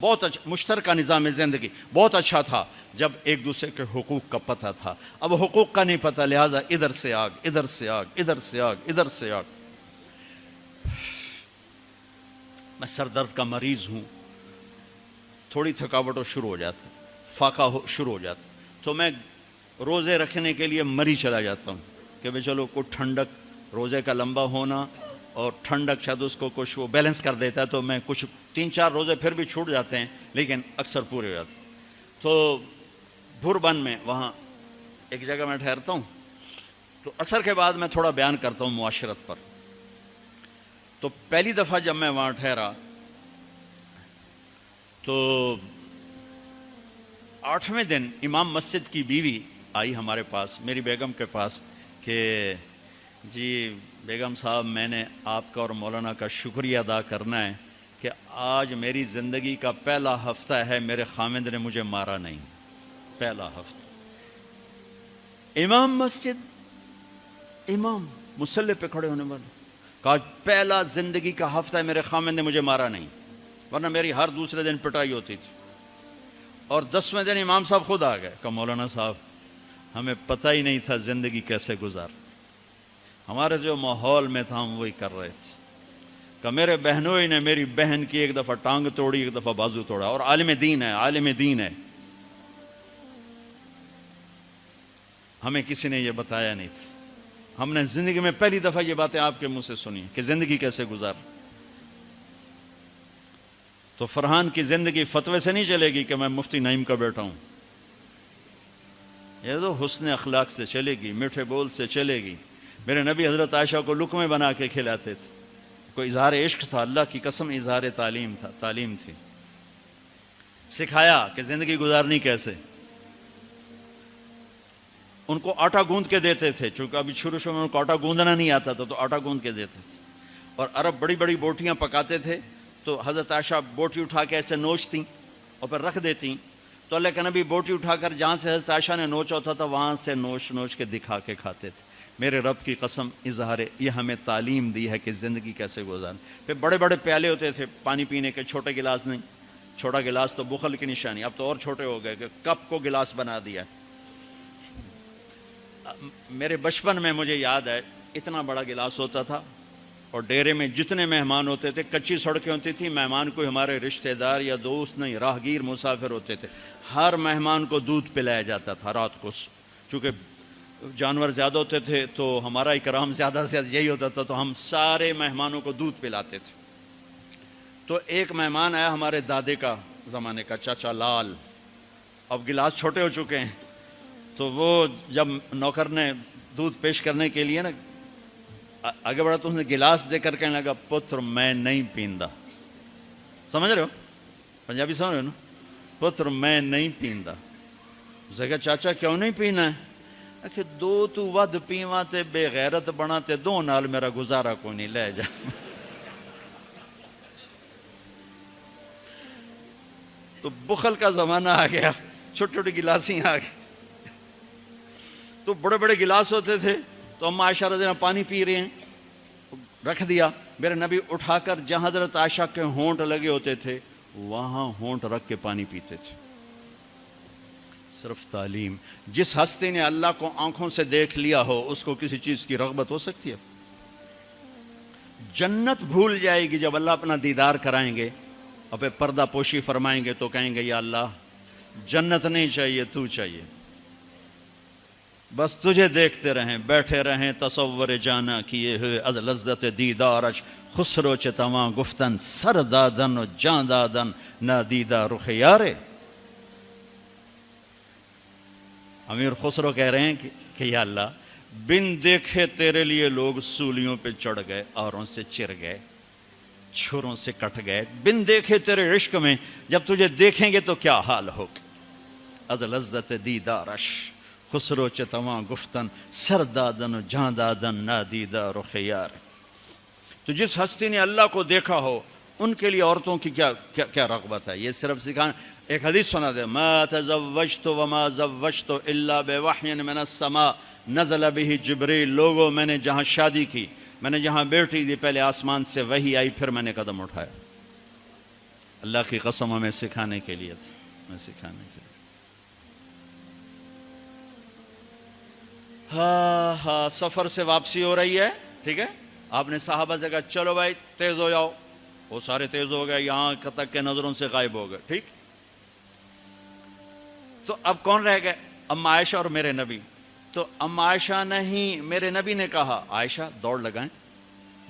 بہت اچھا مشترکہ نظام زندگی بہت اچھا تھا جب ایک دوسرے کے حقوق کا پتہ تھا. اب حقوق کا نہیں پتہ، لہٰذا ادھر سے آگ، ادھر سے آگ، ادھر سے آگ، ادھر سے آگ. میں سر درد کا مریض ہوں، تھوڑی تھکاوٹ ہو شروع ہو جاتا، فاقہ شروع ہو جاتا، تو میں روزے رکھنے کے لیے مری چلا جاتا ہوں کہ بھئی چلو کوئی ٹھنڈک، روزے کا لمبا ہونا اور ٹھنڈک شاید اس کو کچھ وہ بیلنس کر دیتا ہے، تو میں کچھ 3-4 روزے پھر بھی چھوٹ جاتے ہیں لیکن اکثر پورے ہو جاتے ہیں. تو بھربن میں وہاں ایک جگہ میں ٹھہرتا ہوں، تو عصر کے بعد میں تھوڑا بیان کرتا ہوں معاشرت پر. تو پہلی دفعہ جب میں وہاں ٹھہرا تو 8ویں دن امام مسجد کی بیوی آئی ہمارے پاس، میری بیگم کے پاس، کہ جی بیگم صاحب میں نے آپ کا اور مولانا کا شکریہ ادا کرنا ہے کہ آج میری زندگی کا پہلا ہفتہ ہے میرے خامند نے مجھے مارا نہیں. پہلا ہفتہ امام مسجد، امام مصلی پہ کھڑے ہونے والے، کہا پہلا زندگی کا ہفتہ ہے میرے خامند نے مجھے مارا نہیں، ورنہ میری ہر دوسرے دن پٹائی ہوتی تھی. اور 10ویں دن امام صاحب خود آ گئے، کہا مولانا صاحب ہمیں پتہ ہی نہیں تھا زندگی کیسے گزار، ہمارے جو ماحول میں تھا ہم وہی کر رہے تھے. کہ میرے بہنوئی نے میری بہن کی ایک دفعہ ٹانگ توڑی، ایک دفعہ بازو توڑا، اور عالم دین ہے، عالم دین ہے. ہمیں کسی نے یہ بتایا نہیں تھا، ہم نے زندگی میں پہلی دفعہ یہ باتیں آپ کے منہ سے سنی کہ زندگی کیسے گزار. تو فرحان کی زندگی فتوے سے نہیں چلے گی کہ میں مفتی نعیم کا بیٹا ہوں، یہ تو حسن اخلاق سے چلے گی، میٹھے بول سے چلے گی. میرے نبی حضرت عائشہ کو لقمے بنا کے کھلاتے تھے، کوئی اظہار عشق تھا، اللہ کی قسم اظہار تعلیم تھا، تعلیم تھی. سکھایا کہ زندگی گزارنی کیسے. ان کو آٹا گوندھ کے دیتے تھے، چونکہ ابھی شروع میں ان کو آٹا گوندنا نہیں آتا تھا، تو آٹا گوندھ کے دیتے تھے. اور عرب بڑی بڑی بوٹیاں پکاتے تھے، تو حضرت عائشہ بوٹی اٹھا کے ایسے نوچتیں اور پھر رکھ دیتیں. تو اللہ کے نبی بوٹی اٹھا کر جہاں سے حضرت عائشہ نے نوچا ہوتا تھا وہاں سے نوچ نوچ کے دکھا کے کھاتے تھے. میرے رب کی قسم اظہار یہ ہمیں تعلیم دی ہے کہ زندگی کیسے گزاریں. پھر بڑے بڑے پیالے ہوتے تھے پانی پینے کے، چھوٹے گلاس نہیں. چھوٹا گلاس تو بخل کی نشانی، اب تو اور چھوٹے ہو گئے کہ کپ کو گلاس بنا دیا. میرے بچپن میں مجھے یاد ہے اتنا بڑا گلاس ہوتا تھا، اور ڈیرے میں جتنے مہمان ہوتے تھے، کچی سڑکیں ہوتی تھیں، مہمان کو ہمارے رشتہ دار یا دوست نہیں، راہگیر مسافر ہوتے تھے، ہر مہمان کو دودھ پلایا جاتا تھا رات کو. چونکہ جانور زیادہ ہوتے تھے تو ہمارا اکرام زیادہ سے زیادہ یہی ہوتا تھا، تو ہم سارے مہمانوں کو دودھ پلاتے تھے. تو ایک مہمان آیا ہمارے دادے کا زمانے کا، چاچا لال. اب گلاس چھوٹے ہو چکے ہیں، تو وہ جب نوکر نے دودھ پیش کرنے کے لیے نا آگے بڑھا تو اس نے گلاس دے کر کہنے لگا پتر میں نہیں پیندا. سمجھ رہے ہو پنجابی سمجھ رہے ہو نا؟ پتر میں نہیں پیندا. اسے کہا چاچا کیوں نہیں پینا ہے؟ کہ دو تو ود پیواں تے بے غیرت بنا تے دو نال میرا گزارا کوئی نہیں، لے جا. تو بخل کا زمانہ آ گیا، چھوٹی چھوٹی گلاسیں آ گئی. تو بڑے بڑے گلاس ہوتے تھے، تو ہم عائشہ رضی اللہ عنہا پانی پی رہے ہیں، رکھ دیا. میرے نبی اٹھا کر جہاں حضرت عائشہ کے ہونٹ لگے ہوتے تھے وہاں ہونٹ رکھ کے پانی پیتے تھے. صرف تعلیم. جس ہستی نے اللہ کو آنکھوں سے دیکھ لیا ہو اس کو کسی چیز کی رغبت ہو سکتی ہے؟ جنت بھول جائے گی جب اللہ اپنا دیدار کرائیں گے اور پھر پردہ پوشی فرمائیں گے تو کہیں گے یا اللہ جنت نہیں چاہیے، تو چاہیے، بس تجھے دیکھتے رہیں، بیٹھے رہیں تصور جانا کیے ہوئے از لذت دیدارش، خسرو چتواں گفتن سر دادن و جان دادن نادیدہ رخ یارے. امیر خسرو کہہ رہے ہیں کہ یا اللہ بن دیکھے تیرے لیے لوگ سولیوں پہ چڑھ گئے، آروں سے چر گئے، چھروں سے کٹ گئے، بن دیکھے تیرے عشق میں، جب تجھے دیکھیں گے تو کیا حال ہوگا. از لذت دیدارش خسرو چتواں گفتن سر دادن و جان دادن نادیدہ رخ یار. تو جس ہستی نے اللہ کو دیکھا ہو ان کے لیے عورتوں کی کیا رغبت ہے. یہ صرف سکھانا. ایک حدیث سنا دے، ما تزوجت وما زوجت الا بوحی من السماء نزل به جبریل. لوگوں میں نے جہاں شادی کی، میں نے جہاں بیٹی دی، پہلے آسمان سے وحی آئی، پھر میں نے قدم اٹھایا. اللہ کی قسم ہمیں سکھانے کے لیے تھا، ہمیں سکھانے کے لیے۔ ہاں سفر سے واپسی ہو رہی ہے، ٹھیک ہے، آپ نے صحابہ سے کہا چلو بھائی تیز ہو جاؤ، وہ سارے تیز ہو گئے، یہاں تک کہ نظروں سے غائب ہو گئے، ٹھیک۔ تو اب کون رہ گئے؟ اما عائشہ اور میرے نبی۔ تو اما عائشہ نہیں، میرے نبی نے کہا عائشہ دوڑ لگائیں،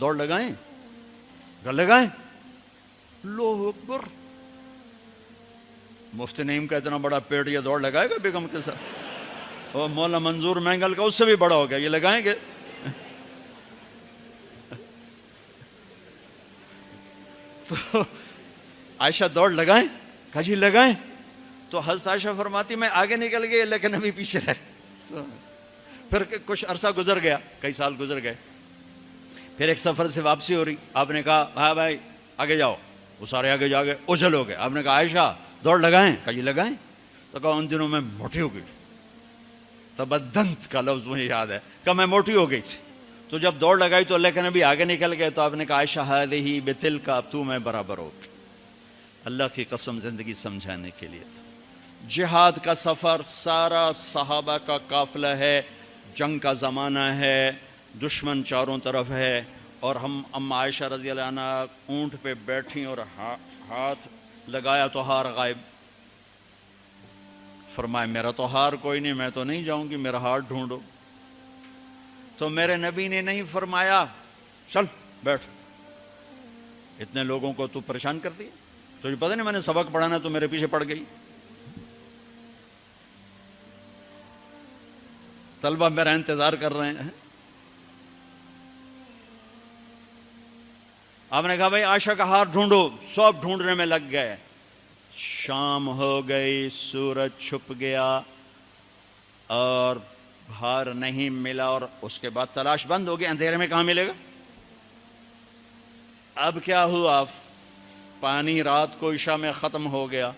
دوڑ لگائیں، گل لگائیں۔ اللہ اکبر، مفتی نعیم کا اتنا بڑا پیٹ، یہ دوڑ لگائے گا بیگم کے ساتھ؟ اور مولا منظور مینگل کا اس سے بھی بڑا ہو گیا، یہ لگائیں گے؟ تو عائشہ دوڑ لگائیں، کہا جی لگائیں۔ تو حضرت عائشہ فرماتی میں آگے نکل گئی لیکن نبی پیچھے رہے۔ پھر کچھ عرصہ گزر گیا، کئی سال گزر گئے، پھر ایک سفر سے واپسی ہو رہی، آپ نے کہا ہاں بھائی آگے جاؤ، وہ سارے آگے جا گئے، اجل ہو گئے۔ آپ نے کہا عائشہ دوڑ لگائیں، کہا جی لگائیں۔ تو کہا ان دنوں میں موٹی ہو گئی، تبدنت کا لفظ مجھے یاد ہے، کہ میں موٹی ہو گئی تھی۔ تو جب دوڑ لگائی تو اللہ کے نبی آگے نکل گئے، تو آپ نے کہا عائشہ ہذہ بتلک، اب تو میں برابر ہو گئی۔ اللہ کی قسم زندگی سمجھانے کے لیے تھا۔ جہاد کا سفر سارا صحابہ کا قافلہ ہے، جنگ کا زمانہ ہے، دشمن چاروں طرف ہے، اور ہم اما عائشہ رضی اللہ عنہ اونٹ پہ بیٹھیں اور ہاتھ لگایا تو ہار غائب۔ فرمایا میرا تو ہار کوئی نہیں، میں تو نہیں جاؤں گی، میرا ہار ڈھونڈو۔ تو میرے نبی نے نہیں فرمایا چل بیٹھ، اتنے لوگوں کو تو پریشان کرتی ہے، تجھے پتہ نہیں میں نے سبق پڑھانا تو میرے پیچھے پڑ گئی۔ طلبہ میرا انتظار کر رہے ہیں۔ آپ نے کہا بھائی عائشہ کا ہار ڈھونڈو، سب ڈھونڈنے میں لگ گئے۔ شام ہو گئی، سورج چھپ گیا اور ہار نہیں ملا، اور اس کے بعد تلاش بند ہو گئی، اندھیرے میں کہاں ملے گا؟ اب کیا ہوا؟ پانی رات کو عشاء میں ختم ہو گیا،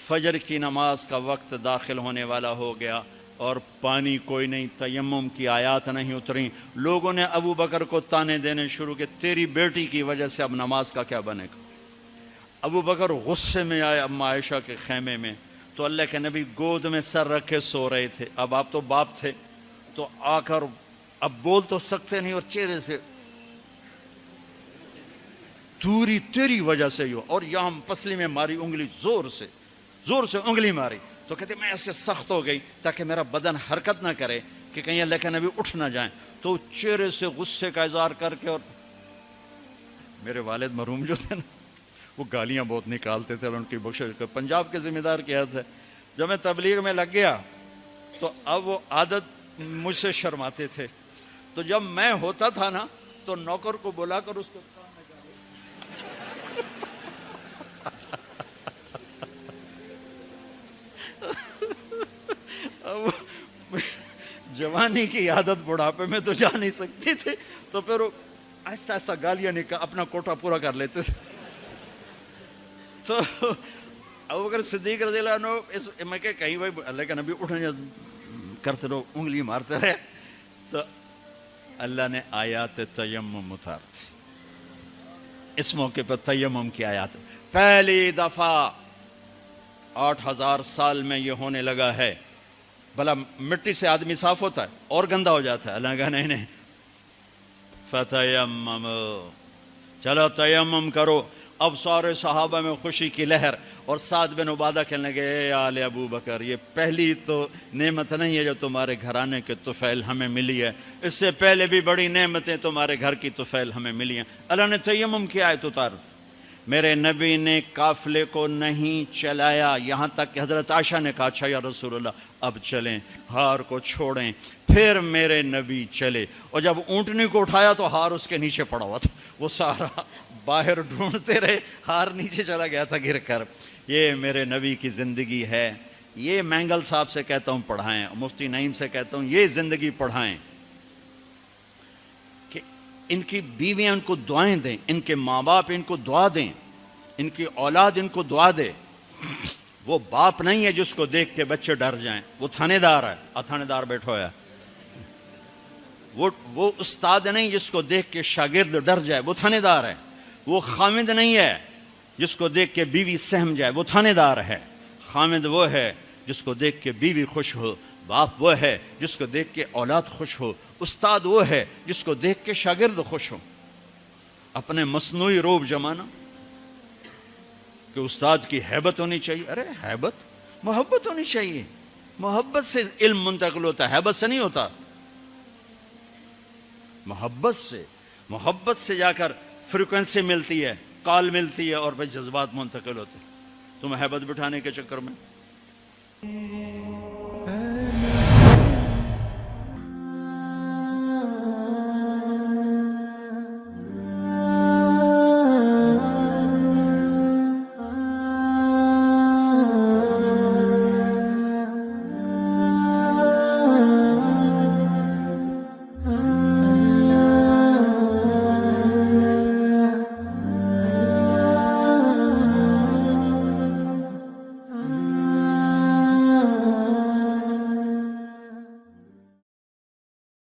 فجر کی نماز کا وقت داخل ہونے والا ہو گیا، اور پانی کوئی نہیں، تیمم کی آیات نہیں اتری۔ لوگوں نے ابو بکر کو تانے دینے شروع کہ تیری بیٹی کی وجہ سے اب نماز کا کیا بنے گا؟ ابو بکر غصے میں آئے اما عائشہ کے خیمے میں، تو اللہ کے نبی گود میں سر رکھے سو رہے تھے۔ اب آپ تو باپ تھے، تو آ کر اب بول تو سکتے نہیں، اور چہرے سے دوری تیری وجہ سے ہو، اور یہاں پسلی میں ماری انگلی، زور سے انگلی ماری۔ تو کہتے میں ایسے سخت ہو گئی تاکہ میرا بدن حرکت نہ کرے کہ کہیں اللہ کے نبی اٹھ نہ جائیں۔ تو چہرے سے غصے کا اظہار کر کے، اور میرے والد مرحوم جو تھے نا، وہ گالیاں بہت نکالتے تھے، ان کی بخشش کا پنجاب کے ذمہ دار کیا تھے۔ جب میں تبلیغ میں لگ گیا تو اب وہ عادت مجھ سے شرماتے تھے، تو جب میں ہوتا تھا نا تو نوکر کو بلا کر اس کو جوانی کی عادت بڑھاپے میں تو جا نہیں سکتی تھی، تو پھر وہ آہستہ آہستہ گالیاں اپنا کوٹا پورا کر لیتے تھے۔ تو ابوبکر صدیق رضی اللہ عنہ میں کہ کہیں بھائی اللہ کا نبی اٹھنے کرتے رہو، انگلی مارتے رہے، تو اللہ نے آیات تیمم اتار دی۔ اس موقع پر تیمم کی آیات پہلی دفعہ 8000 سال میں یہ ہونے لگا ہے۔ بھلا مٹی سے آدمی صاف ہوتا ہے اور گندا ہو جاتا ہے؟ اللہ کہا نہیں، فتیمم، چلو تیمم کرو۔ اب سارے صحابہ میں خوشی کی لہر، اور سعد بن عبادہ کہنے لگے اے آل ابو بکر، یہ پہلی تو نعمت نہیں ہے جو تمہارے گھرانے کے طفیل ہمیں ملی ہے، اس سے پہلے بھی بڑی نعمتیں تمہارے گھر کی طفیل ہمیں ملی ہیں۔ اللہ نے تیمم کی آیت اتار دی۔ میرے نبی نے قافلے کو نہیں چلایا، یہاں تک کہ حضرت عائشہ نے کہا اچھا یا رسول اللہ اب چلیں، ہار کو چھوڑیں۔ پھر میرے نبی چلے، اور جب اونٹنی کو اٹھایا تو ہار اس کے نیچے پڑا ہوا تھا، وہ سارا باہر ڈھونڈتے رہے، ہار نیچے چلا گیا تھا گر کر۔ یہ میرے نبی کی زندگی ہے، یہ مینگل صاحب سے کہتا ہوں پڑھائیں، مفتی نعیم سے کہتا ہوں یہ زندگی پڑھائیں، کہ ان کی بیویاں ان کو دعائیں دیں، ان کے ماں باپ ان کو دعا دیں، ان کی اولاد ان کو دعا دے۔ وہ باپ نہیں ہے جس کو دیکھ کے بچے ڈر جائیں، وہ تھانے دار ہے، تھانے دار بیٹھا ہوا ہے۔ وہ استاد نہیں جس کو دیکھ کے شاگرد ڈر جائے، وہ تھانے دار ہے۔ وہ خامد نہیں ہے جس کو دیکھ کے بیوی سہم جائے وہ تھانے دار ہے. خامد وہ ہے جس کو دیکھ کے بیوی خوش ہو. باپ وہ ہے جس کو دیکھ کے اولاد خوش ہو. استاد وہ ہے جس کو دیکھ کے شاگرد خوش ہو. اپنے مصنوعی روب جمانا کہ استاد کی ہیبت ہونی چاہیے. ارے ہیبت، محبت ہونی چاہیے. محبت سے علم منتقل ہوتا ہے، ہیبت سے نہیں ہوتا. محبت سے جا کر فریکوینسی ملتی ہے، کال ملتی ہے، اور پھر جذبات منتقل ہوتے ہیں. تم ہیبت بٹھانے کے چکر میں